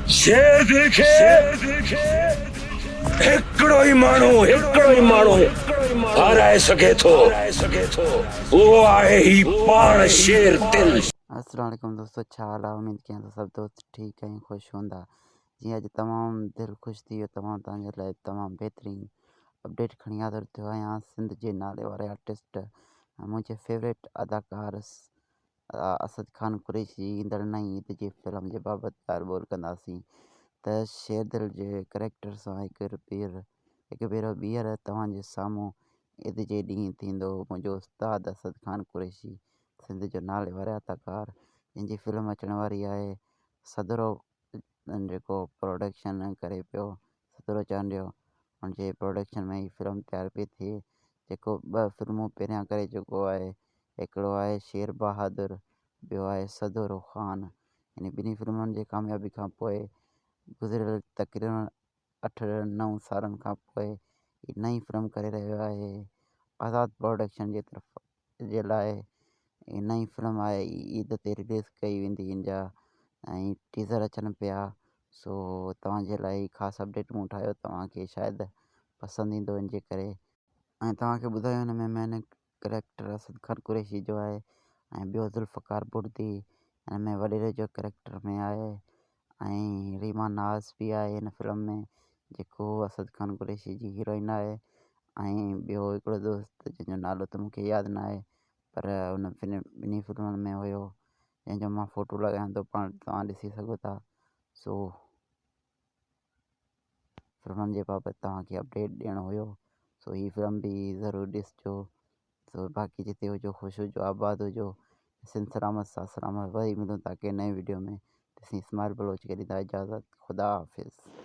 शेर दिखे हिकिड़ो ई माण्हू हाराए सघे थो, उहो आहे ही पाण शेर दिल। अस्सलाम वालेकुम दोस्तों, छा हाल आहे? उमेद कयां थो सभु दोस्त ठीकु ऐं ख़ुशि हूंदा। जीअं अॼु तमामु दिलि ख़ुशि थी वियो, तव्हांजे लाइ तमामु बहितरीनु अपडेट खणी हाज़िर थियो आहियां। सिंध जे नाले वारे आर्टिस्ट मुंहिंजे फेवरेट अदाकार असद ख़ान कुरैशी ईंदड़ नई ईद जी फिल्म जे बाबति ॻाल्हि ॿोल कंदासीं त शेर दिल जे करैक्टर सां हिकु भेरो ॿीहर तव्हांजे साम्हूं ईद जे ॾींहुं थींदो मुंहिंजो उस्ताद असद ख़ान कुरैशी, सिंध जो नाले वारे अदाकार, जंहिंजी फिल्म अचण वारी आहे। सदरो जेको प्रोडक्शन करे पियो, सदरो चांडियो हुनजे प्रोडक्शन में ही फिल्म तयारु पई थिए, जेको 2 फिल्मूं पहिरियां करे चुको आहे। हिकिड़ो आहे शेर बहादुर, ॿियो आहे सदरो ख़ान। इन ॿिन्ही फिल्मुनि जे कामयाबी खां पोइ गुज़िरियल तक़रीबन 8-9 सालनि खां पोइ ही नई फिल्म करे रहियो आहे। आज़ाद प्रोडक्शन जे तरफ़ जे लाइ ही नई फिल्म आहे, ईद ते रिलीज़ कई वेंदी इन जा ऐं टीज़र अचनि पिया। सो तव्हांजे लाइ ख़ासि अपडेट मूं ठाहियो, तव्हांखे शायदि पसंदि ईंदो इन जे करे। ऐं तव्हांखे ॿुधायो हिन में मेन करैक्टर असद ख़ान कुरैशी जो आहे ऐं ॿियो ज़ुल्फ़कार बुर्दी हिन में वॾेरे जो करैक्टर में आहे ऐं रीमा नाज़ बि आहे हिन फिल्म में, जेको असद ख़ान कुरैशी जी हीरोइन आहे। ऐं ॿियो हिकिड़ो दोस्त जंहिंजो नालो त मूंखे यादि न आहे, पर हुन ॿिन्ही फिल्मुनि में हुयो, जंहिंजो मां फ़ोटो लॻायां थो, पाण तव्हां ॾिसी सघो था। सो फिल्मनि जे बाबति तव्हांखे अपडेट ॾियणो हुयो। सो हीअ फिल्म बि ज़रूरु ॾिसिजो। सो बाक़ी जिते हुजो ख़ुशि हुजो, आबाद हुजो, सिंध सलामत सां सलामत। वरी मिलूं था के नए वीडियो में। ॾिसी स्माइल बलोच खे ॾींदा इजाज़त। ख़ुदा हाफ़िज़।